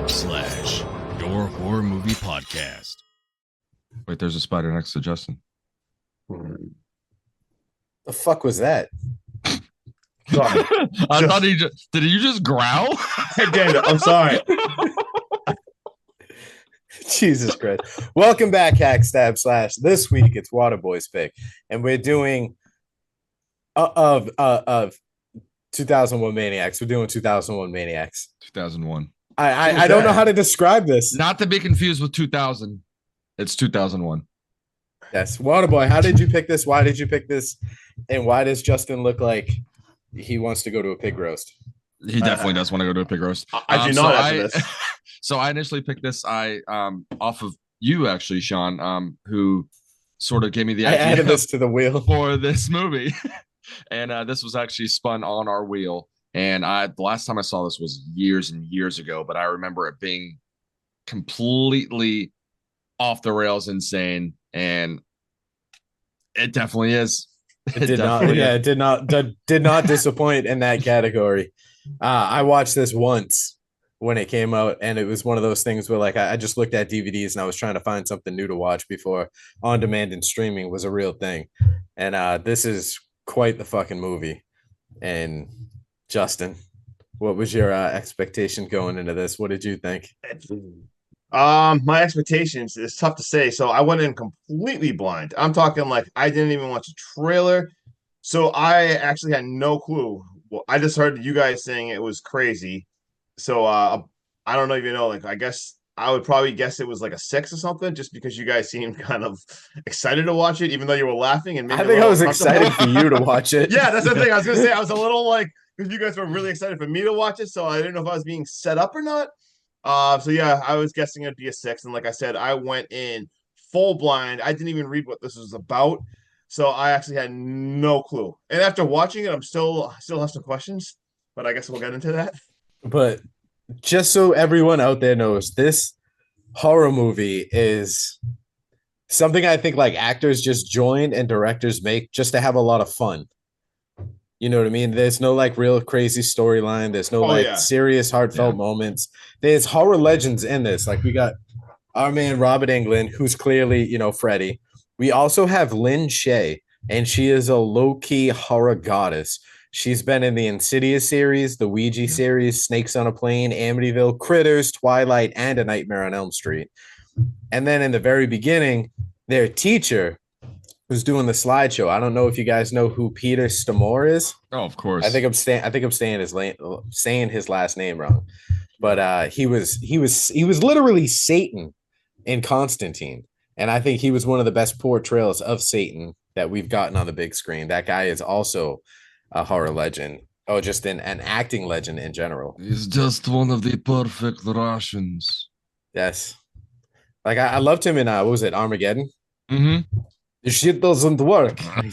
Backstab / your horror movie podcast. Wait, there's a spider next to Justin. The fuck was that? Sorry. I thought he just did. You just growl? Again, I'm sorry. Jesus Christ. Welcome back, Backstab / This week it's Waterboy's pick, and we're doing of 2001 Maniacs. We're doing 2001 Maniacs. 2001. I don't know how to describe this. Not to be confused with 2000. It's 2001. Yes, Waterboy. How did you pick this? Why did you pick this? And why does Justin look like he wants to go to a pig roast? He definitely does want to go to a pig roast. I do not after this. So I initially picked this. Off of you actually, Sean, who sort of gave me the idea. I added this to the wheel for this movie, and this was actually spun on our wheel. And the last time I saw this was years and years ago, but I remember it being completely off the rails, insane, and it definitely is. It did not disappoint in that category. I watched this once when it came out, and it was one of those things where, like, I just looked at DVDs and I was trying to find something new to watch before on demand and streaming was a real thing. And this is quite the fucking movie. And Justin, what was your expectation going into this? What did you think? My expectations is tough to say. So I went in completely blind. I'm talking like I didn't even watch a trailer. So I actually had no clue. Well, I just heard you guys saying it was crazy. So I don't even know. Like, I guess I would probably guess it was like a 6 or something, just because you guys seemed kind of excited to watch it, even though you were laughing. And I think I was excited for you to watch it. Yeah, that's the thing. I was gonna say I was a little like, because you guys were really excited for me to watch it, so I didn't know if I was being set up or not. So yeah, I was guessing it'd be a 6, and like I said, I went in full blind. I didn't even read what this was about, so I actually had no clue. And after watching it, I still have some questions, but I guess we'll get into that. But just so everyone out there knows, this horror movie is something I think like actors just join and directors make just to have a lot of fun. You know what I mean? There's no like real crazy storyline. There's no serious heartfelt moments. There's horror legends in this. Like, we got our man Robert Englund, who's clearly, you know, Freddy. We also have Lynn Shay, and she is a low-key horror goddess. She's been in the Insidious series, the Ouija series, Snakes on a Plane, Amityville, Critters, Twilight, and A Nightmare on Elm Street. And then in the very beginning, their teacher, who's doing the slideshow. I don't know if you guys know who Peter Stamore is. Oh, of course. I think I'm saying his last name wrong. But he was literally Satan in Constantine. And I think he was one of the best portrayals of Satan that we've gotten on the big screen. That guy is also a horror legend. Oh, just an acting legend in general. He's just one of the perfect Russians. Yes. Like, I loved him in what was it, Armageddon? Mm-hmm. The shit doesn't work. All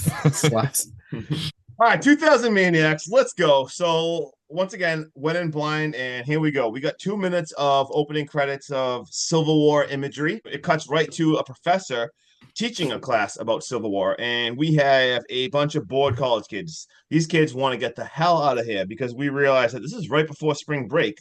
right, 2000 Maniacs, let's go. So once again, went in blind, and here we go. We got 2 minutes of opening credits of Civil War imagery. It cuts right to a professor teaching a class about Civil War, and we have a bunch of bored college kids. These kids want to get the hell out of here because we realize that this is right before spring break.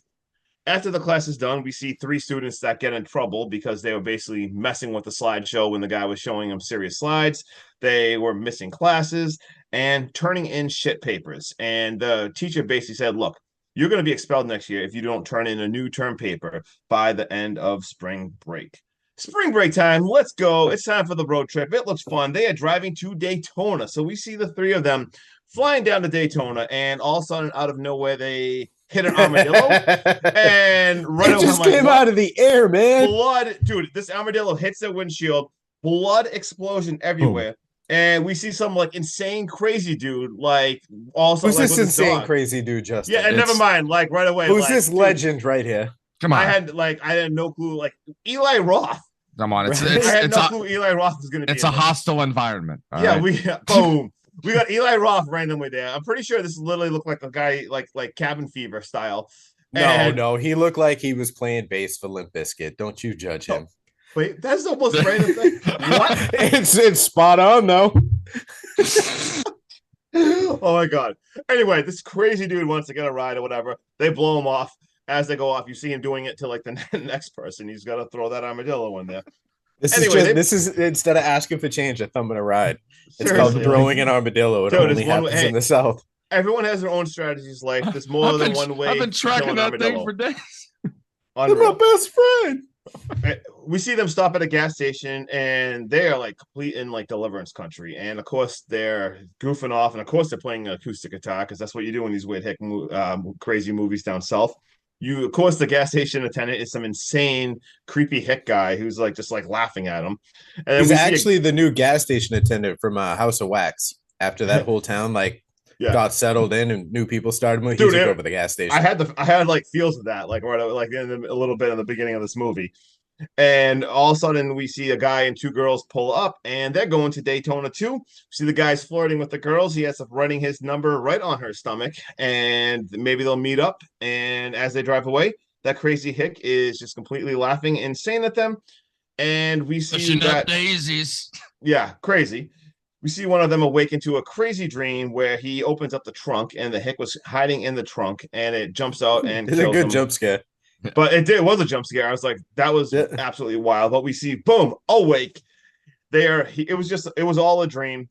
After the class is done, we see 3 students that get in trouble because they were basically messing with the slideshow when the guy was showing them serious slides. They were missing classes and turning in shit papers. And the teacher basically said, look, you're going to be expelled next year if you don't turn in a new term paper by the end of spring break. Spring break time, let's go. It's time for the road trip. It looks fun. They are driving to Daytona. So we see the 3 of them flying down to Daytona, and all of a sudden, out of nowhere, they hit an armadillo and run away. It just came out of the air, man. Blood, dude, this armadillo hits their windshield, blood explosion everywhere. Boom. And we see some like insane crazy dude, like also. Who's like, this insane crazy dude, Justin? Yeah, and never mind, like right away. Who's like, this legend right here? Come on. I had no clue. Like Eli Roth. Come on, I had no clue Eli Roth was going to be. It's a hostile environment. Yeah, boom. We got Eli Roth randomly there. I'm pretty sure this literally looked like a guy like Cabin Fever style. No, he looked like he was playing bass for Limp Bizkit. Don't you judge him. Wait, that's almost random thing. What? It's spot on though. Oh my god. Anyway, this crazy dude wants to get a ride or whatever. They blow him off. as they go off, you see him doing it to like the next person. He's got to throw that armadillo in there. This Anyway, is instead of asking for change, a thumb and a ride. It's called Seriously, throwing an armadillo. It Dude, only it's one way- happens in the South. everyone has their own strategies. Like there's more than one way. I've been to kill tracking an that thing armadillo. for days. They're my Unreal. best friend. We see them stop at a gas station, and they are like complete in like deliverance country. And of course, they're goofing off, and of course, they're playing an acoustic guitar because that's what you do in these weird, crazy movies down south. Of course, the gas station attendant is some insane, creepy hick guy who's like just like laughing at him. And then He's we see actually the new gas station attendant from House of Wax. After that whole town got settled in and new people started moving, he took over the gas station. I had like feels of that, like right, like a little bit in the beginning of this movie. And all of a sudden, we see a guy and two girls pull up, and they're going to Daytona too. We see the guy's flirting with the girls. He has writing his number right on her stomach, and maybe they'll meet up. And as they drive away, that crazy hick is just completely laughing, insane at them. And we see that daisies. Yeah, crazy. We see one of them awaken to a crazy dream where he opens up the trunk, and the hick was hiding in the trunk, and it jumps out and it's a kills good him. jump scare. But it was a jump scare. I was like, that was absolutely wild. But we see, boom, awake. It was all a dream,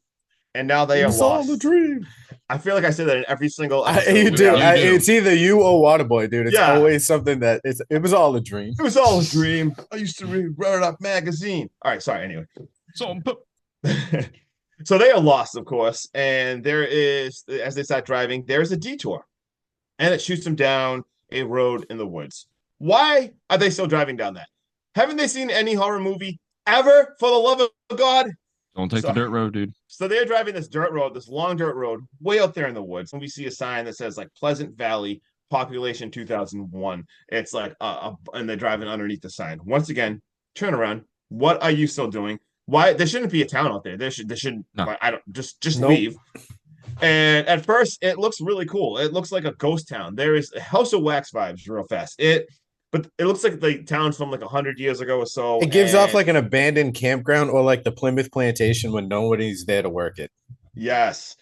and now they are lost. All a dream. I feel like I say that in every single episode. You do. You do. It's either you or Waterboy, dude. It's Yeah. always something that it was all a dream. It was all a dream. I used to read Run Up magazine. All right, sorry. Anyway, So so they are lost, of course, and there is, as they start driving, there is a detour, and it shoots them down a road in the woods. Why are they still driving down that? Haven't they seen any horror movie ever? For the love of God, don't take the dirt road, dude. So they're driving this dirt road, this long dirt road, way out there in the woods, and we see a sign that says like Pleasant Valley, population 2001. It's like and they're driving underneath the sign. Once again, turn around. What are you still doing? Why there shouldn't be a town out there? There should. No. I don't just Nope. leave. And at first, it looks really cool. It looks like a ghost town. There is House of Wax vibes real fast. But it looks like the town's from like 100 years ago or so. It gives off like an abandoned campground or like the Plymouth plantation when nobody's there to work it. Yes.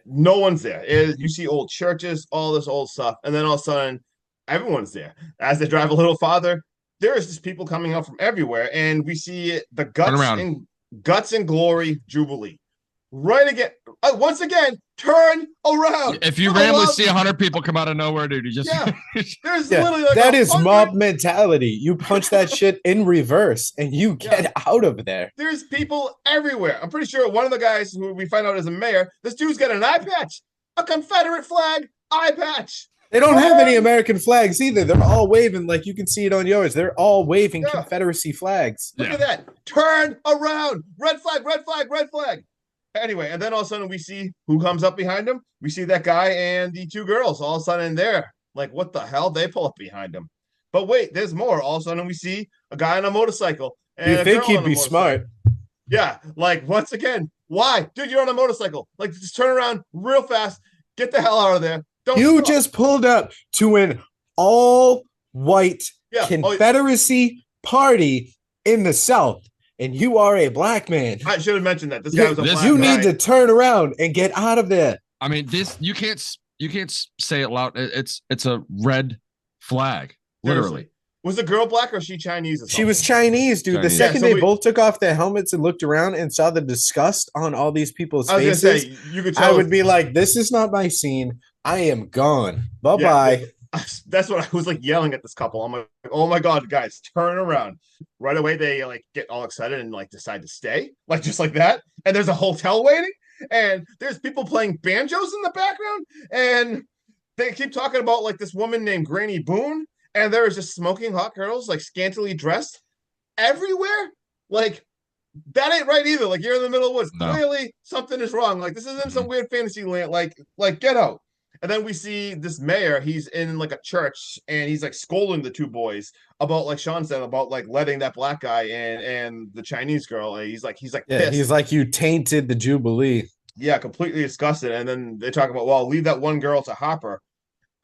No one's there. You see old churches, all this old stuff. And then all of a sudden, everyone's there. As they drive a little farther, there is just people coming up from everywhere. And we see the Guts and Glory Jubilee. Right again. Once again, turn around. If you randomly see 100 people come out of nowhere, dude, you just there's literally like that is 100. mob mentality. You punch that shit in reverse and you get out of there. There's people everywhere. I'm pretty sure one of the guys who we find out is a mayor, this dude's got an eye patch, a Confederate flag eye patch. They don't have any American flags either. They're all waving, like you can see it on yours. They're all waving Confederacy flags. Look at that. Turn around. Red flag, red flag, red flag. Anyway, and then all of a sudden we see who comes up behind him. We see that guy and the two girls all of a sudden there. Like, what the hell? They pull up behind him. But wait, there's more. All of a sudden we see a guy on a motorcycle. And you think he'd be smart? Yeah. Like, once again, why? Dude, you're on a motorcycle. Like, just turn around real fast. Get the hell out of there. You just pulled up to an all-white Confederacy party in the South. And you are a black man. I should have mentioned that. This guy was a black guy. You need to turn around and get out of there. I mean, you can't say it loud. It's a red flag, literally. Was the girl black or was she Chinese? Or she was Chinese, dude. Chinese. The second they both took off their helmets and looked around and saw the disgust on all these people's faces, you could tell I would be like, "This is not my scene. I am gone. Bye bye." That's what I was like yelling at this couple. I'm like, oh my God, guys, turn around. Right away, they like get all excited and like decide to stay, like just like that. And there's a hotel waiting, and there's people playing banjos in the background, and they keep talking about like this woman named Granny Boone, and there is just smoking hot girls, like scantily dressed everywhere. Like, that ain't right either. Like, you're in the middle of the woods. No. Clearly, something is wrong. Like, this isn't some weird fantasy land. Like, get out. And then we see this mayor, he's in like a church and he's like scolding the two boys about, like Sean said, about like letting that black guy and the Chinese girl. And he's like pissed. He's like, you tainted the Jubilee. Yeah, completely disgusted. And then they talk about, well, leave that one girl to Hopper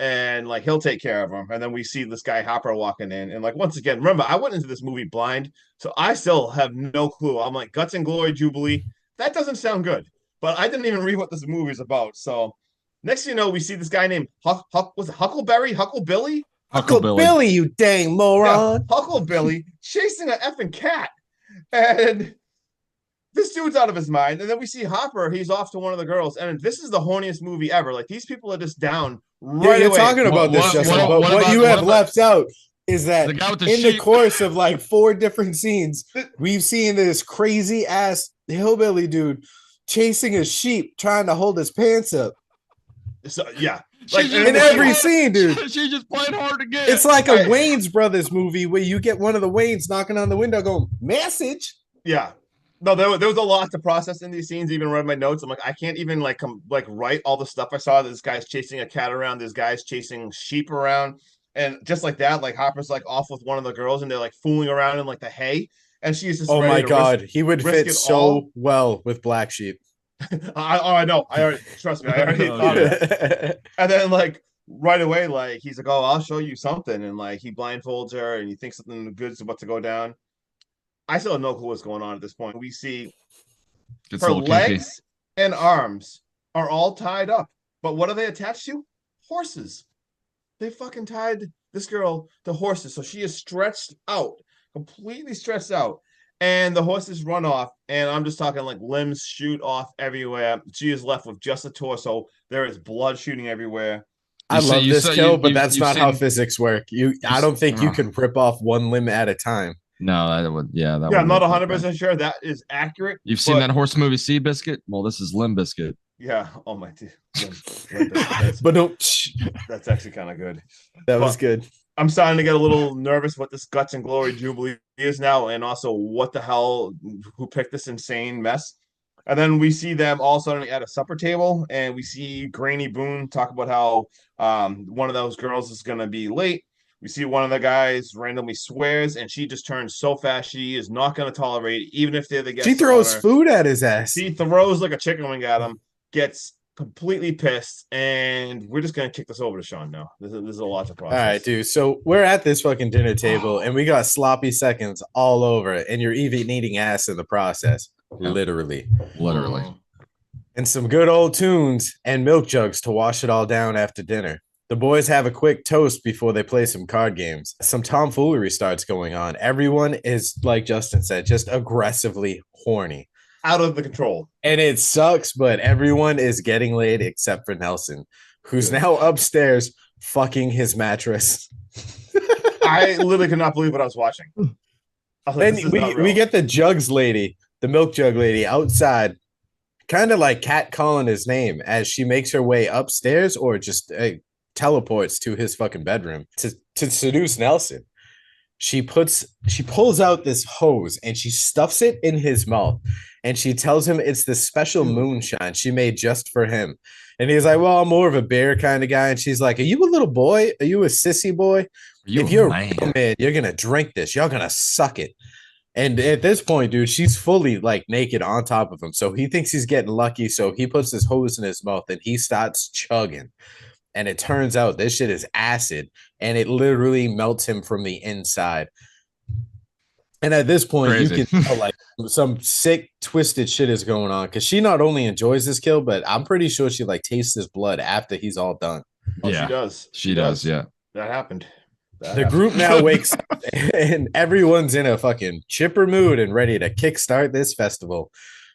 and like he'll take care of him. And then we see this guy Hopper walking in. And like, once again, remember, I went into this movie blind, so I still have no clue. I'm like, Guts and Glory Jubilee. That doesn't sound good. But I didn't even read what this movie is about. So next thing you know, we see this guy named was it Huckleberry? Hucklebilly? Billy, you dang moron. Huckleberry chasing an effing cat. And this dude's out of his mind. And then we see Hopper. He's off to one of the girls. And this is the horniest movie ever. Like, these people are just down right You're away. talking about this, Justin, but what you have left out is that in the course of like 4 different scenes, we've seen this crazy ass hillbilly dude chasing a sheep, trying to hold his pants up. So, yeah. Like in every scene, dude. She's just playing hard to get. It's like a Wayne's Brothers movie where you get one of the Waynes knocking on the window going, message. Yeah. No, there was a lot to process in these scenes. Even read my notes. I'm like, I can't even write all the stuff I saw. This guy's chasing a cat around. This guy's chasing sheep around. And just like that, like Hopper's like off with one of the girls and they're like fooling around in like the hay. And she's just, oh my God, he would fit so well with Black Sheep. I know. I already trust me. I already thought of that. And then like right away, like he's like, "Oh, I'll show you something," and like he blindfolds her, and you think something good's about to go down. I still have no clue what's going on at this point. We see her legs and arms are all tied up, but what are they attached to? Horses. They fucking tied this girl to horses, so she is stretched out, completely stretched out. And the horses run off, and I'm just talking like limbs shoot off everywhere. She is left with just a torso. There is blood shooting everywhere. I love this kill, but that's not how physics work. I don't think you can rip off one limb at a time. No, that would, yeah. I'm not 100% sure that is accurate. You've seen that horse movie Seabiscuit? Well, this is Limb Biscuit. Yeah. Oh my dude. But that's actually kind of good. That was good. I'm starting to get a little nervous what this Guts and Glory Jubilee is now, and also what the hell, who picked this insane mess. And then we see them all suddenly at a supper table, and we see Granny Boone talk about how one of those girls is going to be late. We see one of the guys randomly swears, and she just turns so fast she is not going to tolerate, even if they're the guest. She throws food at his ass. She throws like a chicken wing at him, gets completely pissed, and we're just gonna kick this over to Sean now. This is a lot to process. All right, dude. So we're at this fucking dinner table, and we got sloppy seconds all over it, and you're even eating ass in the process, literally. And some good old tunes and milk jugs to wash it all down after dinner. The boys have a quick toast before they play some card games. Some tomfoolery starts going on. Everyone is, like Justin said, just aggressively horny. Out of the control. And it sucks, but everyone is getting laid except for Nelson, who's now upstairs fucking his mattress. I literally could not believe what I was watching. Then we get the jugs lady, the milk jug lady outside, kind of like cat calling his name as she makes her way upstairs or just teleports to his fucking bedroom to seduce Nelson. She pulls out this hose and she stuffs it in his mouth. And she tells him it's this special moonshine she made just for him. And he's like, well, I'm more of a bear kind of guy. And she's like, are you a little boy? Are you a sissy boy? If you're a real man, you're going to drink this. You're going to suck it. And at this point, dude, she's fully like naked on top of him. So he thinks he's getting lucky. So he puts this hose in his mouth and he starts chugging. And it turns out this shit is acid. And it literally melts him from the inside. And at this point, you can tell like some sick, twisted shit is going on because she not only enjoys this kill, but I'm pretty sure she like tastes his blood after he's all done. Oh, yeah, she does. She does. Yeah, that happened. The group now wakes up and everyone's in a fucking chipper mood and ready to kickstart this festival.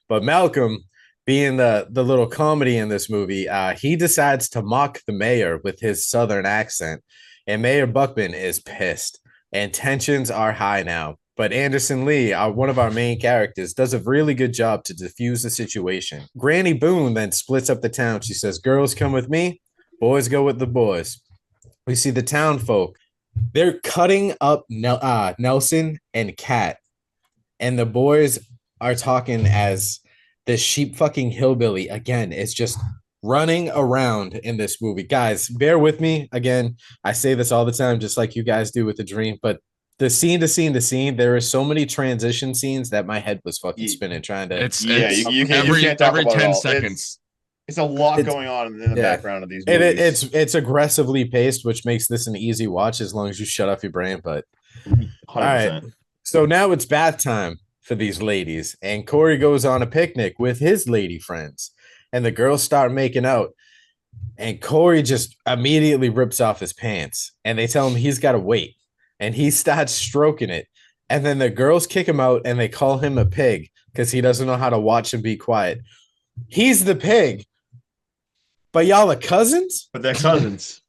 But Malcolm, being the little comedy in this movie, he decides to mock the mayor with his southern accent, and Mayor Buckman is pissed, and tensions are high now. But Anderson Lee, one of our main characters, does a really good job to diffuse the situation. Granny Boone then splits up the town. She says, girls come with me, boys go with the boys. We see the town folk. They're cutting up Nelson and Kat. And the boys are talking as the sheep fucking hillbilly, again, is just running around in this movie. Guys, bear with me. Again, I say this all the time, just like you guys do with The Dream, but the scene to scene to scene, there are so many transition scenes that my head was fucking spinning trying to. You can't talk every about 10 seconds. It's a lot going on in the background of these movies. It's aggressively paced, which makes this an easy watch as long as you shut off your brain. But 100%. All right, so now it's bath time for these ladies, and Corey goes on a picnic with his lady friends, and the girls start making out. And Corey just immediately rips off his pants and they tell him he's got to wait. And he starts stroking it. And then the girls kick him out and they call him a pig because he doesn't know how to watch and be quiet. He's the pig. But y'all are cousins? But they're cousins.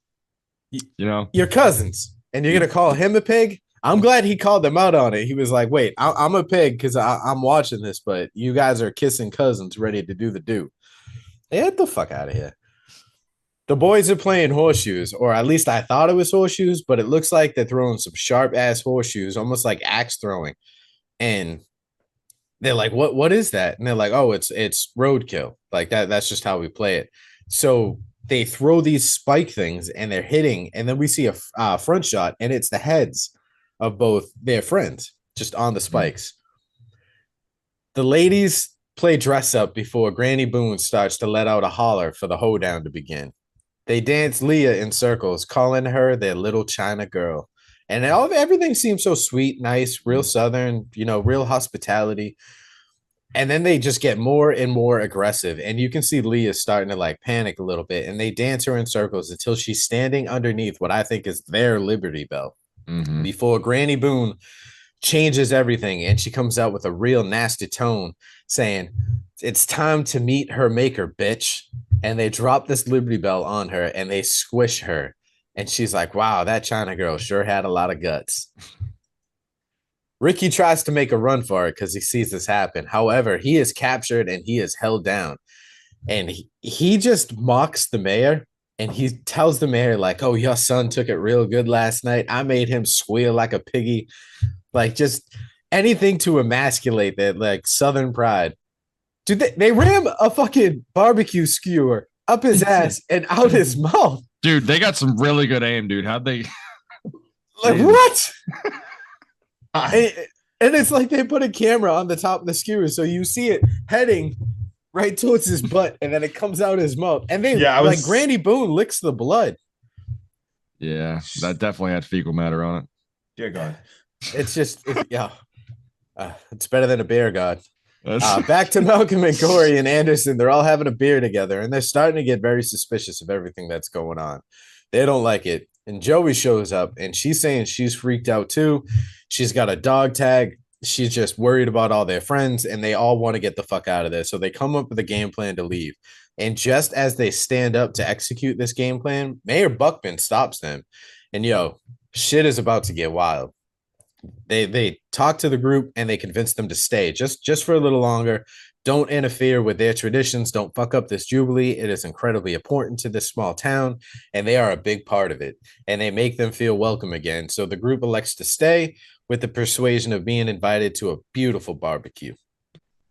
You're cousins. And you're going to call him a pig? I'm glad he called them out on it. He was like, wait, I'm a pig because I'm watching this, but you guys are kissing cousins ready to do the do. Get the fuck out of here. The boys are playing horseshoes, or at least I thought it was horseshoes, but it looks like they're throwing some sharp ass horseshoes, almost like axe throwing. And they're like, what is that? And they're like, oh, it's roadkill. Like that's just how we play it. So they throw these spike things and they're hitting, and then we see a front shot, and it's the heads of both their friends just on the spikes. The ladies play dress up before Granny Boone starts to let out a holler for the hoedown to begin. They dance Leah in circles, calling her their little China girl. And everything seems so sweet, nice, real Southern, real hospitality. And then they just get more and more aggressive. And you can see Leah starting to like panic a little bit. And they dance her in circles until she's standing underneath what I think is their Liberty Bell. Before Granny Boone changes everything. And she comes out with a real nasty tone saying, it's time to meet her maker, bitch. And they drop this Liberty Bell on her and they squish her. And she's like, wow, that China girl sure had a lot of guts. Ricky tries to make a run for it because he sees this happen. However, he is captured and he is held down. And he just mocks the mayor. And he tells the mayor, like, oh, your son took it real good last night. I made him squeal like a piggy. Like, just anything to emasculate that, like, Southern pride. Dude, they ram a fucking barbecue skewer up his ass and out his mouth. Dude, they got some really good aim, dude. How'd they? Like, what? And it's like they put a camera on the top of the skewer, so you see it heading right towards his butt, and then it comes out his mouth. And then, like, Granny Boone licks the blood. Yeah, that definitely had fecal matter on it. Dear God. It's just, it's better than a bear god. Back to Malcolm and Corey and Anderson. They're all having a beer together, and they're starting to get very suspicious of everything that's going on. They don't like it. And Joey shows up, and she's saying she's freaked out too. She's got a dog tag. She's just worried about all their friends, and they all want to get the fuck out of there. So they come up with a game plan to leave. And just as they stand up to execute this game plan, Mayor Buckman stops them. And shit is about to get wild. They talk to the group and they convince them to stay just for a little longer. Don't interfere with their traditions. Don't fuck up this jubilee. It is incredibly important to this small town, and they are a big part of it. And they make them feel welcome again. So the group elects to stay with the persuasion of being invited to a beautiful barbecue.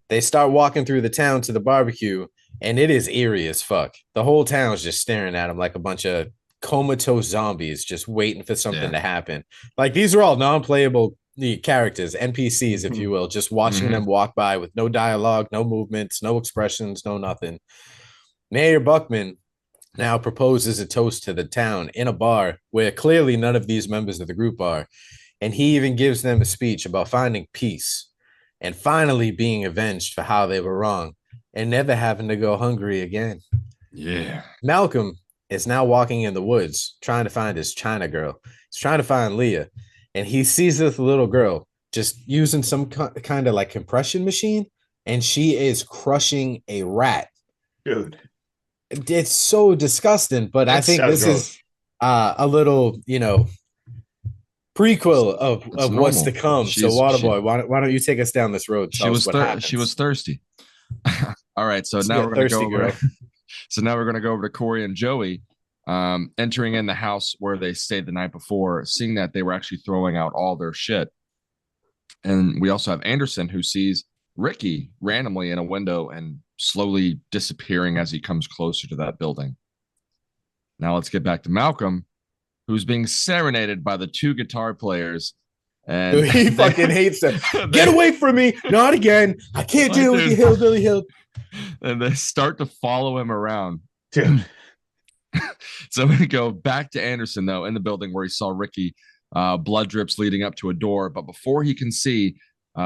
They start walking through the town to the barbecue, and it is eerie as fuck. The whole town's just staring at them like a bunch of comatose zombies just waiting for something to happen. Like, these are all non-playable characters, NPCs, if you will, just watching them walk by with no dialogue, no movements, no expressions, no nothing. Mayor Buckman now proposes a toast to the town in a bar where clearly none of these members of the group are. And he even gives them a speech about finding peace and finally being avenged for how they were wrong and never having to go hungry again. Yeah. Malcolm is now walking in the woods trying to find his China girl. He's trying to find Leah. And he sees this little girl just using some kind of like compression machine, and she is crushing a rat. Dude. It's so disgusting, but I think this is a little, prequel of what's to come. So Waterboy, why don't you take us down this road? She was thirsty. All right, so now we're going to go over. So now we're going to go over to Corey and Joey. Entering in the house where they stayed the night before, seeing that they were actually throwing out all their shit. And we also have Anderson, who sees Ricky randomly in a window and slowly disappearing as he comes closer to that building. Now let's get back to Malcolm, who's being serenaded by the two guitar players. And he fucking hates them. Get away from me. Not again. I can't deal with you, hillbilly hill. And they start to follow him around. Dude. So we go back to Anderson, though, in the building where he saw Ricky. Blood drips leading up to a door. But before he can see,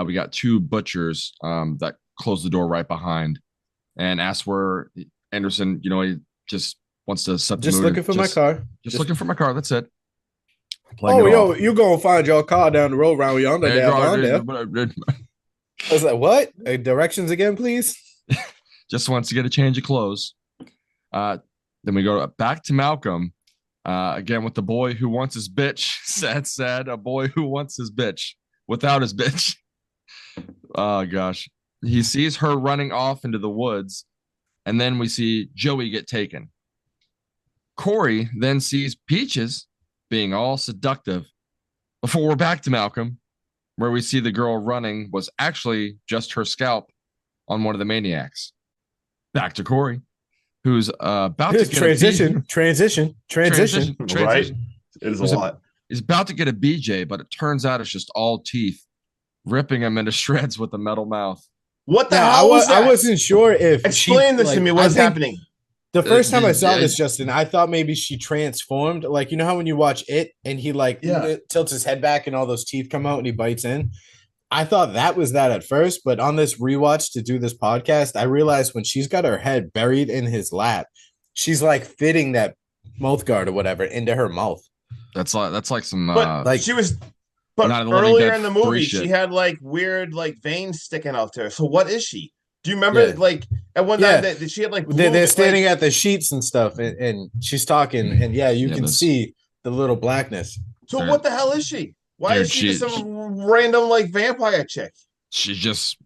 we got two butchers that close the door right behind and ask where Anderson, he just wants to set the Just mood. looking for my car. Just looking for my car. That's it. You gonna find your car down the road around yonder? I was like, what? Directions again, please. Just wants to get a change of clothes. Then we go back to Malcolm. Again with the boy who wants his bitch. Sad. A boy who wants his bitch without his bitch. Oh gosh. He sees her running off into the woods, and then we see Joey get taken. Corey then sees Peaches being all seductive before we're back to Malcolm, where we see the girl running was actually just her scalp on one of the maniacs. Back to Corey, who's about to get transition. Right? It is a lot. He's about to get a BJ, but it turns out it's just all teeth, ripping him into shreds with a metal mouth. What the hell was that? I wasn't sure if explain this to me. What's happening? The first time I saw this, Justin, I thought maybe she transformed. Like, you know how when you watch it and he tilts his head back and all those teeth come out and he bites in? I thought that was that at first, but on this rewatch to do this podcast, I realized when she's got her head buried in his lap, she's like fitting that mouth guard or whatever into her mouth. That's like some she was. But earlier in the movie, she had like weird like veins sticking out there. So what is she? Do you remember like at one time that she had like they're standing at the sheets and stuff, and she's talking, and you can see the little blackness. So what the hell is she? Why is she just some random like vampire chick? She just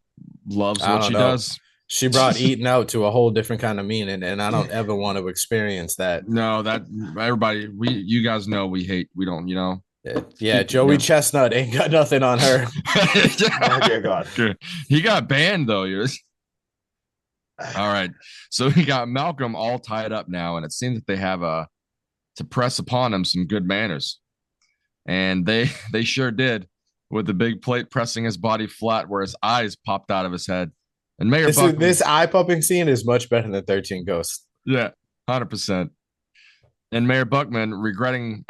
loves what she does. She brought eating out to a whole different kind of meaning, and I don't ever want to experience that. No, that everybody, you guys know we don't, you know. Yeah, Joey Chestnut ain't got nothing on her. Oh dear God. He got banned though. All right. So we got Malcolm all tied up now, and it seems that they have to press upon him some good manners. And they sure did, with the big plate pressing his body flat where his eyes popped out of his head. And Mayor Buckman, this eye popping scene is much better than 13 Ghosts. Yeah, 100%. And Mayor Buckman regretting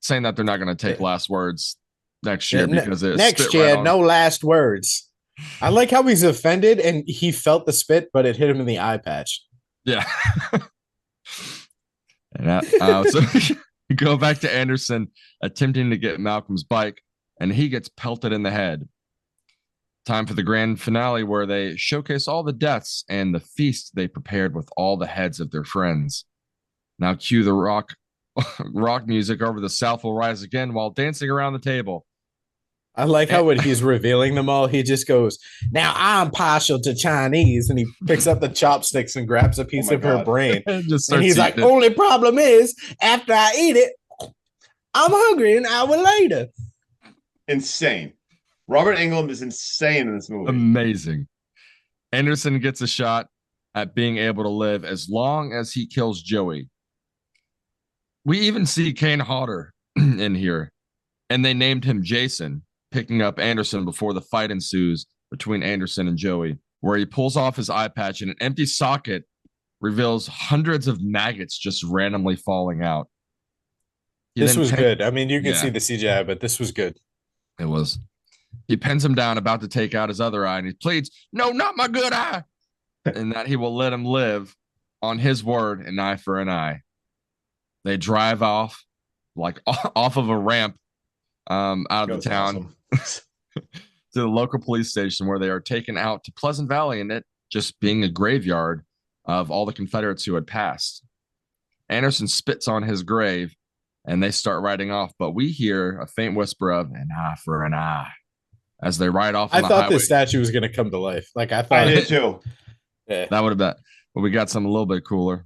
saying that they're not going to take last words next year because next year, no last words. I like how he's offended and he felt the spit, but it hit him in the eye patch. Yeah. And so we go back to Anderson attempting to get Malcolm's bike, and he gets pelted in the head. Time for the grand finale where they showcase all the deaths and the feast they prepared with all the heads of their friends. Now cue the rock music over the South will rise again while dancing around the table. I like how when he's revealing them all, he just goes, now I'm partial to Chinese, and he picks up the chopsticks and grabs a piece of her brain. And he's like, only problem is, after I eat it, I'm hungry an hour later. Insane. Robert Englund is insane in this movie. Amazing. Anderson gets a shot at being able to live as long as he kills Joey. We even see Kane Hodder in here, and they named him Jason, picking up Anderson before the fight ensues between Anderson and Joey, where he pulls off his eye patch and an empty socket reveals hundreds of maggots just randomly falling out. This was good. I mean, you can see the CGI, but this was good. It was. He pins him down, about to take out his other eye, and he pleads, no, not my good eye, and that he will let him live on his word, an eye for an eye. They drive off, like off of a ramp out of the town to the local police station, where they are taken out to Pleasant Valley, and it just being a graveyard of all the Confederates who had passed. Anderson spits on his grave, and they start riding off, but we hear a faint whisper of an eye for an eye as they ride off on the highway. I thought this statue was going to come to life. Like, I thought I did too. Yeah. That would have been, but we got something a little bit cooler.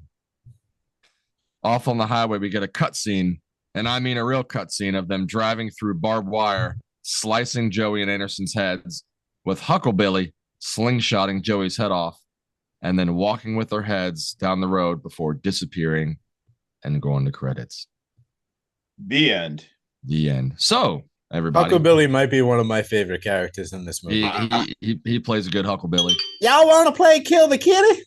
Off on the highway, we get a cutscene, and I mean a real cutscene of them driving through barbed wire, slicing Joey and Anderson's heads, with Hucklebilly slingshotting Joey's head off, and then walking with their heads down the road before disappearing and going to credits. The end. The end. So, everybody, Hucklebilly might be one of my favorite characters in this movie. He plays a good Hucklebilly. Y'all want to play Kill the Kitty?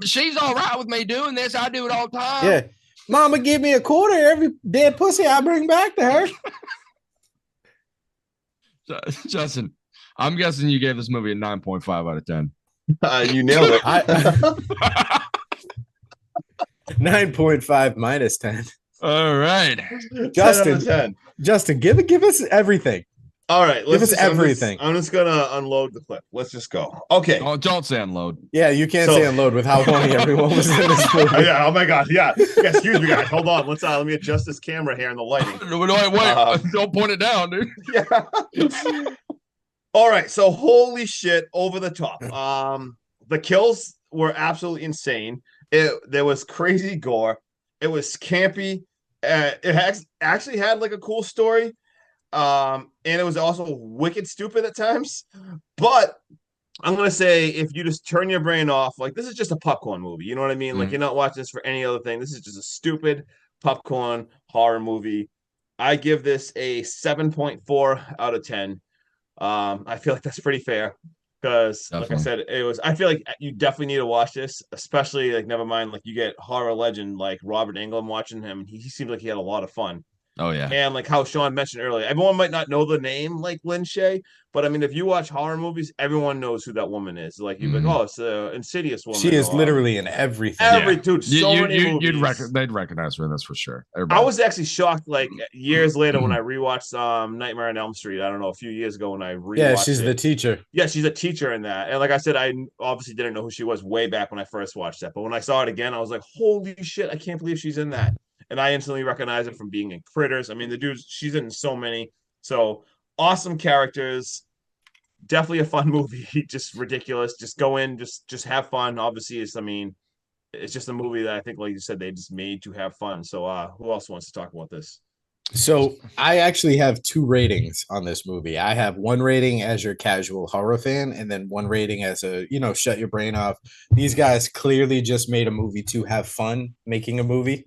She's all right with me doing this. I do it all the time. Yeah. Mama give me a quarter every dead pussy I bring back to her. Justin, I'm guessing you gave this movie a 9.5 out of 10. You nailed it. 9.5 minus 10. All right. 10 out of 10. Justin, give us everything. All right, Give us everything. I'm just gonna unload the clip. Let's just go. Okay. Oh, don't say unload. Yeah, you can't say unload with how horny everyone was in this movie. Yeah. Oh my god. Yeah. Excuse me, guys. Hold on. Let me adjust this camera here and the lighting. Wait. Don't point it down, dude. Yeah. All right. So holy shit, over the top. The kills were absolutely insane. There was crazy gore. It was campy. It actually had like a cool story. And it was also wicked stupid at times. But I'm gonna say if you just turn your brain off, like this is just a popcorn movie. You know what I mean? Like you're not watching this for any other thing. This is just a stupid popcorn horror movie. I give this a 7.4 out of 10. I feel like that's pretty fair because, like I said, I feel like you definitely need to watch this, especially like never mind, like you get horror legend like Robert Englund watching him. He seems like he had a lot of fun. Oh yeah. And like how Sean mentioned earlier, everyone might not know the name like Lynn Shay, but I mean, if you watch horror movies, everyone knows who that woman is. Like you'd be like, oh, it's an Insidious woman. She is literally in everything. Dude, many movies. They'd recognize her in this for sure. I was actually shocked, like years later when I rewatched Nightmare on Elm Street. I don't know, a few years ago when I rewatched. Yeah, she's the teacher. Yeah, she's a teacher in that. And like I said, I obviously didn't know who she was way back when I first watched that. But when I saw it again, I was like, holy shit, I can't believe she's in that. And I instantly recognized it from being in Critters. I mean, she's in so many. So awesome characters. Definitely a fun movie. Just ridiculous. Just go in, just have fun. Obviously, it's just a movie that I think, like you said, they just made to have fun. So who else wants to talk about this? So I actually have 2 ratings on this movie. I have 1 rating as your casual horror fan, and then 1 rating as a, shut your brain off. These guys clearly just made a movie to have fun making a movie.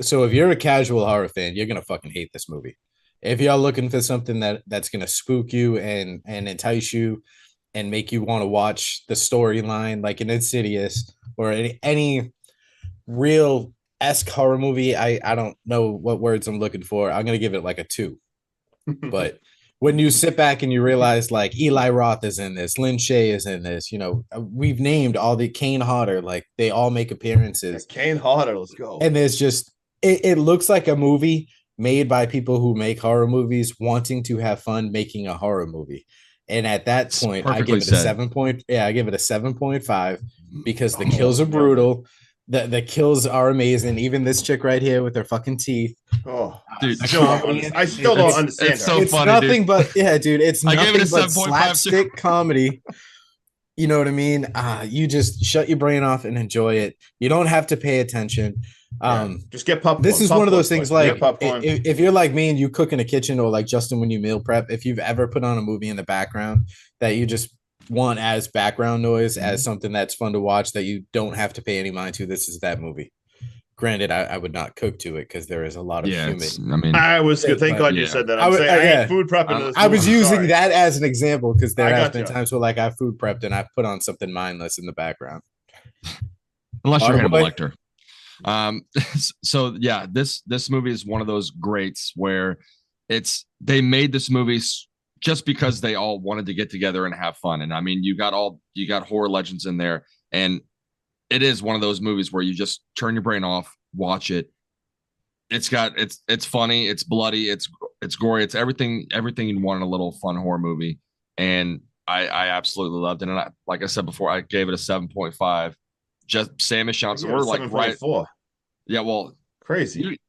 So if you're a casual horror fan, you're gonna fucking hate this movie. If y'all looking for something that's gonna spook you and entice you and make you want to watch the storyline like an Insidious or any real esque horror movie, I don't know what words I'm looking for. I'm gonna give it like a 2. But when you sit back and you realize like Eli Roth is in this, Lynn Shay is in this, we've named all the Kane Hodder, like they all make appearances. Kane Hodder, let's go. And there's just it looks like a movie made by people who make horror movies wanting to have fun making a horror movie. And at that point, I give it a 7.5 because the kills are brutal. The kills are amazing. Even this chick right here with her fucking teeth. Oh, dude, I still don't understand. It's so it's funny, nothing dude. but it's I gave nothing it a but 7.5 slapstick comedy. You know what I mean? You just shut your brain off and enjoy it. You don't have to pay attention. Just get popcorn. This is one of those things like if you're like me and you cook in a kitchen, or like Justin when you meal prep, if you've ever put on a movie in the background that you just want as background noise, as something that's fun to watch that you don't have to pay any mind to, this is that movie. Granted, I would not cook to it because there is a lot of human. I was good. Thank God you said that. I ain't food prepping. I was using that as an example because there have been times where like I food prepped and I put on something mindless in the background. Unless you're Hannibal Lecter. So yeah, this movie is one of those greats where they made this movie just because they all wanted to get together and have fun. And I mean, you got horror legends in there, and it is one of those movies where you just turn your brain off, watch it. It's funny, it's bloody, it's gory, it's everything you want in a little fun horror movie. And I absolutely loved it. And like I said before, I gave it a 7.5. Just Sam and Sean, so we're like 7.4. Yeah, well, crazy.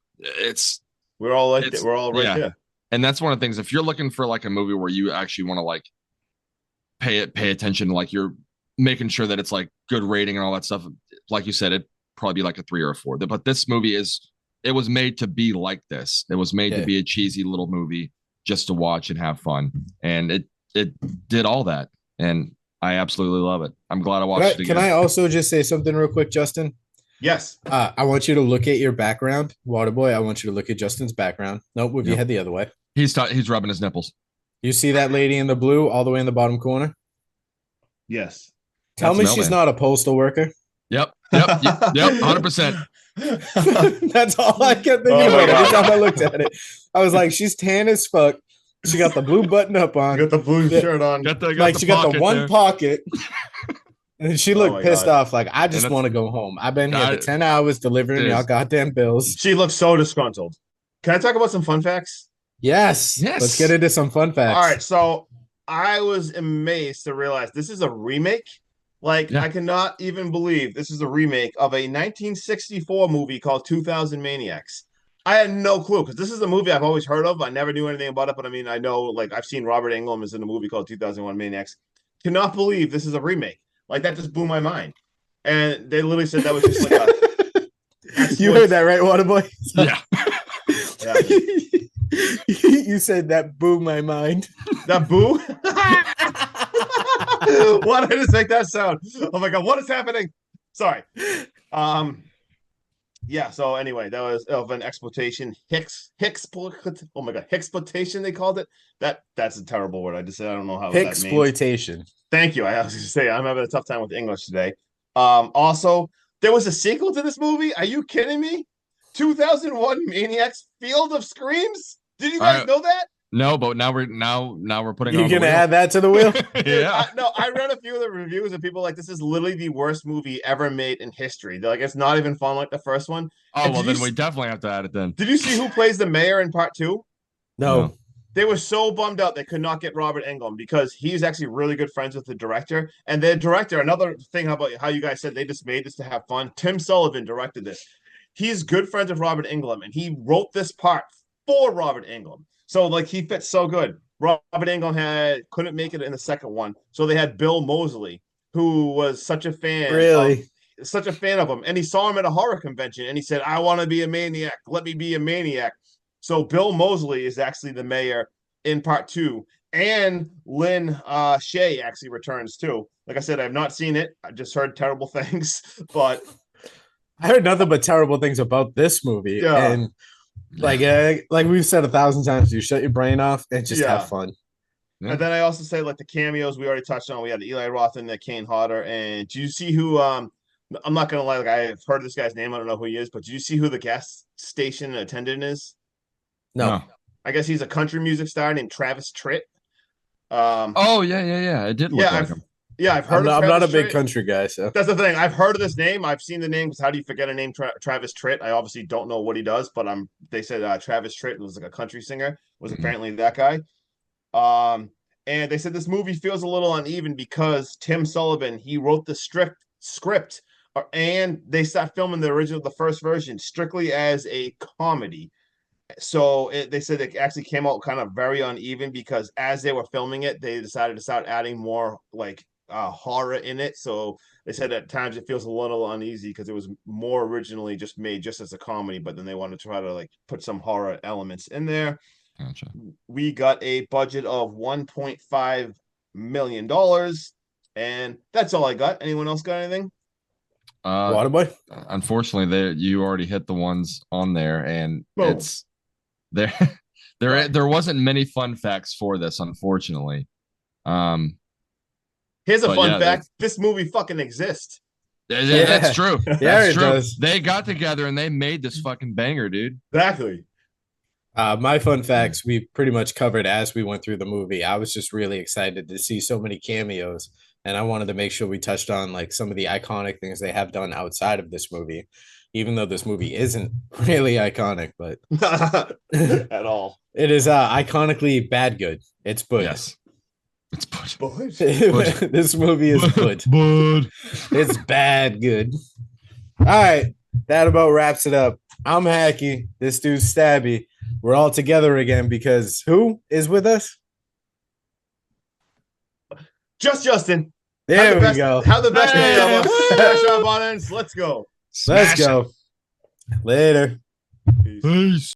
We're all right there. And that's one of the things. If you're looking for like a movie where you actually want to like pay attention, like you're making sure that it's like good rating and all that stuff, like you said, it'd probably be like a 3 or a 4. But this movie it was made to be like this. It was made to be a cheesy little movie just to watch and have fun, and it did all that, and I absolutely love it. I'm glad I watched it again. Can I also just say something real quick, Justin? Yes. I want you to look at your background, Waterboy. I want you to look at Justin's background. Nope, with your head the other way. He's rubbing his nipples. You see that lady in the blue all the way in the bottom corner? Yes. Tell me she's not a postal worker. Yep. 100%. That's all I kept thinking about every time I looked at it. I was like, she's tan as fuck. She got the blue button up on. Got the blue shirt on. She got the one pocket. And she Oh looked my pissed God. off, like, I just that's- want to go home. I've been here for God, 10 hours delivering dude. y'all goddamn bills. She looks so disgruntled. Can I talk about some fun facts? Yes. Yes. Let's get into some fun facts. All right, so I was amazed to realize this is a remake. Like, Yeah. I cannot even believe this is a remake of a 1964 movie called 2000 Maniacs. I had no clue because this is a movie I've always heard of. I never knew anything about it, but I mean, I know, like, I've seen Robert Englund is in a movie called 2001 Maniacs. Cannot believe this is a remake. Like, that just blew my mind. And they literally said that was just like a You heard that, right, Waterboy? Yeah. You said that blew my mind. That boo? Why did I just make that sound? Oh my God, what is happening? Sorry. Yeah, so anyway, that was of an exploitation. Oh my God, Hicksploitation, they called it. That's a terrible word. I just said I don't know how that means. Exploitation. Thank you. I was going to say I'm having a tough time with English today. Also, there was a sequel to this movie. Are you kidding me? 2001 Maniacs Field of Screams? Did you guys know that? No, but now we're putting. You on gonna the wheel. add that to the wheel? Yeah. I read a few of the reviews and people like this is literally the worst movie ever made in history. They're like it's not even fun like the first one. Oh And well, did then you we definitely have to add it then. Did you see who plays the mayor in part 2? No. They were so bummed out they could not get Robert Englund because he's actually really good friends with the director. And the director, another thing about how you guys said they just made this to have fun. Tim Sullivan directed this. He's good friends with Robert Englund, and he wrote this part for Robert Englund. So like he fits so good. Robert Englund couldn't make it in the second one, so they had Bill Moseley, who was such a fan. Really? Such a fan of him, and he saw him at a horror convention, and he said, "I want to be a maniac. Let me be a maniac." So Bill Moseley is actually the mayor in part 2, and Lynn Shay actually returns too. Like I said, I have not seen it. I just heard terrible things, but I heard nothing but terrible things about this movie. Yeah. And like we've said 1,000 times, you shut your brain off and just Yeah. have fun. Yeah. And then I also say like the cameos we already touched on. We had Eli Roth and the Kane Hodder. And do you see who? I'm not gonna lie. Like I've heard this guy's name. I don't know who he is, but do you see who the gas station attendant is? No. I guess he's a country music star named Travis Tritt. Oh yeah. It did look Yeah, like him. I've heard. I'm of not a Travis big Tritt. country guy, so That's the thing. I've heard of this name. I've seen the name. Because how do you forget a name, Travis Tritt? I obviously don't know what he does, but they said Travis Tritt was like a country singer. Was apparently that guy. And they said this movie feels a little uneven because Tim Sullivan he wrote the script, and they stopped filming the first version strictly as a comedy. So they said it actually came out kind of very uneven because as they were filming it, they decided to start adding more like horror in it. So they said at times it feels a little uneasy because it was more originally just made just as a comedy, but then they want to try to like put some horror elements in there. Gotcha. We got a budget of $1.5 million, and that's all I got. Anyone else got anything? Waterboy? Unfortunately, you already hit the ones on there, and Boom. it's there wasn't many fun facts for this, unfortunately. Here's a But fun yeah, fact: this movie fucking exists. Yeah, that's true. Yeah, That's it true. does. They got together and they made this fucking banger, dude. Exactly. My fun facts we pretty much covered as we went through the movie. I was just really excited to see so many cameos, and I wanted to make sure we touched on like some of the iconic things they have done outside of this movie, even though this movie isn't really iconic, but At all. it is iconically bad good. It's good. Yes. It's but This movie is good. Bud. It's bad good. All right, that about wraps it up. I'm Hacky. This dude's Stabby. We're all together again because who is with us? Just Justin. There we go. Have the best day Hey. ever. Smash up on ends. Let's go. Let's Smash it. go. Later. Peace. Peace.